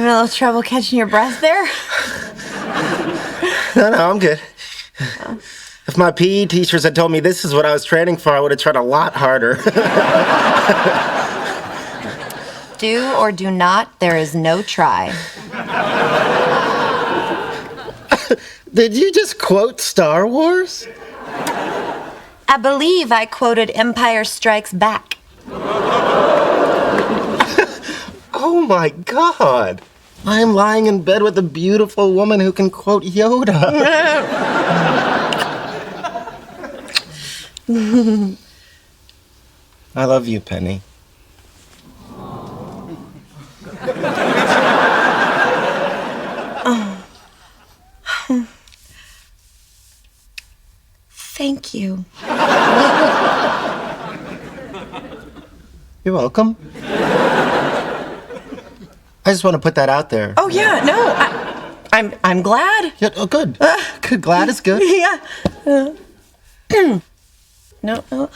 Having a little trouble catching your breath there? No, I'm good. If my PE teachers had told me this is what I was training for, I would have tried a lot harder. Do or do not, there is no try. Did you just quote Star Wars? I believe I quoted Empire Strikes Back. Oh my God. I'm lying in bed with a beautiful woman who can quote Yoda. I love you, Penny. Thank you. You're welcome. I just want to put that out there. Oh yeah, no, I'm glad. Yeah, oh, good. Good. Glad is good. Yeah. No. So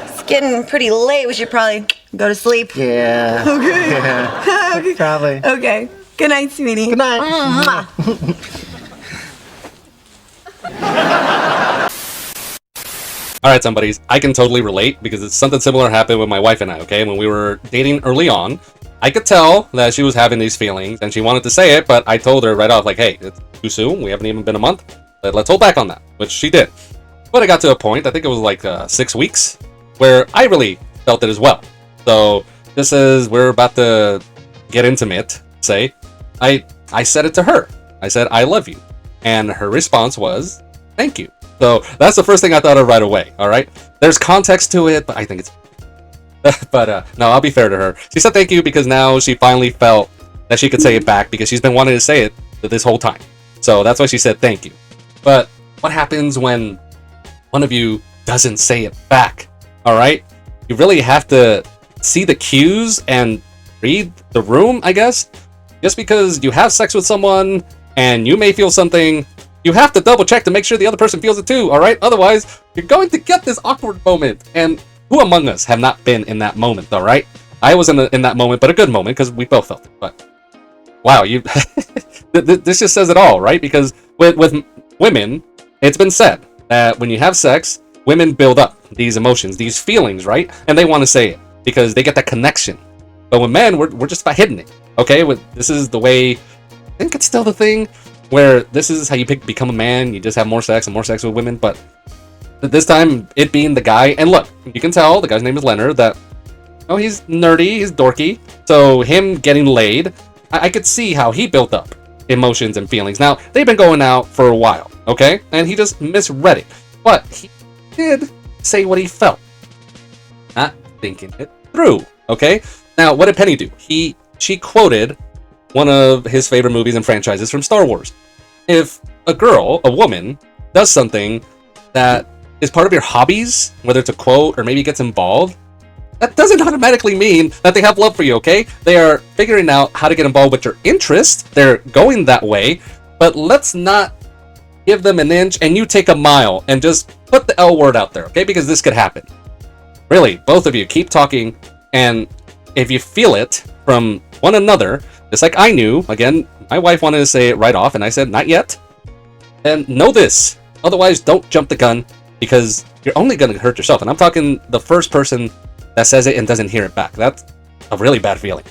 it's getting pretty late. We should probably go to sleep. Yeah. Okay. Yeah. Okay. Probably. Okay. Good night, sweetie. Good night. All right, somebodies, I can totally relate because it's something similar happened with my wife and I, okay? When we were dating early on, I could tell that she was having these feelings and she wanted to say it, but I told her right off, like, hey, it's too soon. We haven't even been a month. Let's hold back on that, which she did. But it got to a point, I think it was like 6 weeks, where I really felt it as well. So this is, we're about to get intimate, say. I said it to her. I said, I love you. And her response was, thank you. So that's the first thing I thought of right away, all right? There's context to it, but I think it's... but no, I'll be fair to her. She said thank you because now she finally felt that she could say it back because she's been wanting to say it this whole time. So that's why she said thank you. But what happens when one of you doesn't say it back, all right? You really have to see the cues and read the room, I guess. Just because you have sex with someone and you may feel something, you have to double check to make sure the other person feels it too, all right? Otherwise, you're going to get this awkward moment. And who among us have not been in that moment, all right? I was in that moment, but a good moment because we both felt it. But wow, you this just says it all, right? Because with women, it's been said that when you have sex, women build up these emotions, these feelings, right? And they want to say it because they get that connection. But with men, we're just about hiding it, okay? This is the way, I think it's still the thing, where this is how you become a man. You just have more sex and more sex with women. But this time, it being the guy, and look, you can tell the guy's name is Leonard, that he's nerdy, he's dorky. So him getting laid, I could see how he built up emotions and feelings. Now, they've been going out for a while, okay? And he just misread it. But he did say what he felt, not thinking it through, okay? Now, what did Penny do? She quoted one of his favorite movies and franchises from Star Wars. If a woman, does something that is part of your hobbies, whether it's a quote or maybe gets involved, that doesn't automatically mean that they have love for you, okay? They are figuring out how to get involved with your interest. They're going that way, but let's not give them an inch and you take a mile and just put the L word out there, okay? Because this could happen. Really, both of you keep talking, and if you feel it from one another, just like I knew, again, my wife wanted to say it right off, and I said, not yet. And know this. Otherwise, don't jump the gun, because you're only going to hurt yourself. And I'm talking the first person that says it and doesn't hear it back. That's a really bad feeling.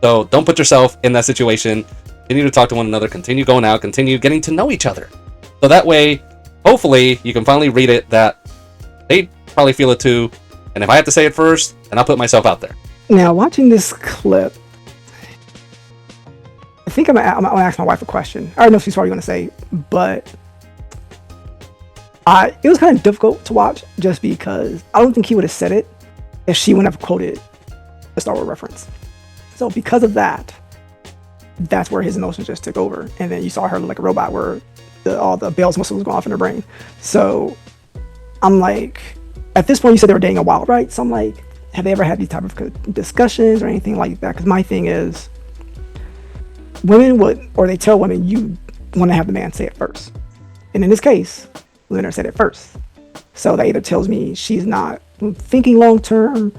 So don't put yourself in that situation. Continue to talk to one another. Continue going out. Continue getting to know each other. So that way, hopefully, you can finally read it that they probably feel it too. And if I have to say it first, then I'll put myself out there. Now, watching this clip, I think I'm gonna ask my wife a question. I already know she's probably gonna say, but it was kind of difficult to watch just because I don't think he would have said it if she wouldn't have quoted the Star Wars reference. So because of that, that's where his emotions just took over. And then you saw her like a robot where all the bells and whistles was going off in her brain. So I'm like, at this point you said they were dating a while, right? So I'm like, have they ever had these type of discussions or anything like that? Because my thing is, they tell women you want to have the man say it first. And in this case, Leonard said it first. So that either tells me she's not thinking long term,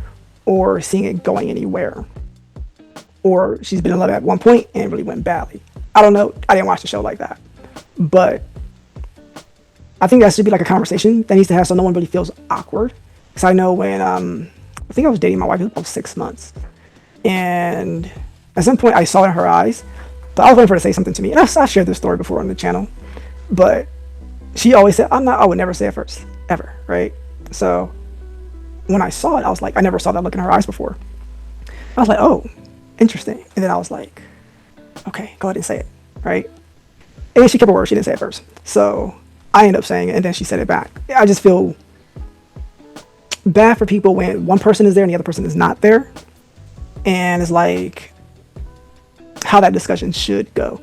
or seeing it going anywhere. Or she's been in love at one point and it really went badly. I don't know. I didn't watch the show like that. But I think that should be like a conversation that needs to have so no one really feels awkward. Because I know when, I think I was dating my wife, it was about 6 months. And at some point I saw it in her eyes, but I was waiting for her to say something to me. And I shared this story before on the channel. But she always said, I would never say it first, ever, right? So when I saw it, I was like, I never saw that look in her eyes before. I was like, oh, interesting. And then I was like, okay, go ahead and say it, right? And then she kept her word, she didn't say it first. So I ended up saying it, and then she said it back. I just feel bad for people when one person is there and the other person is not there. And it's like how that discussion should go.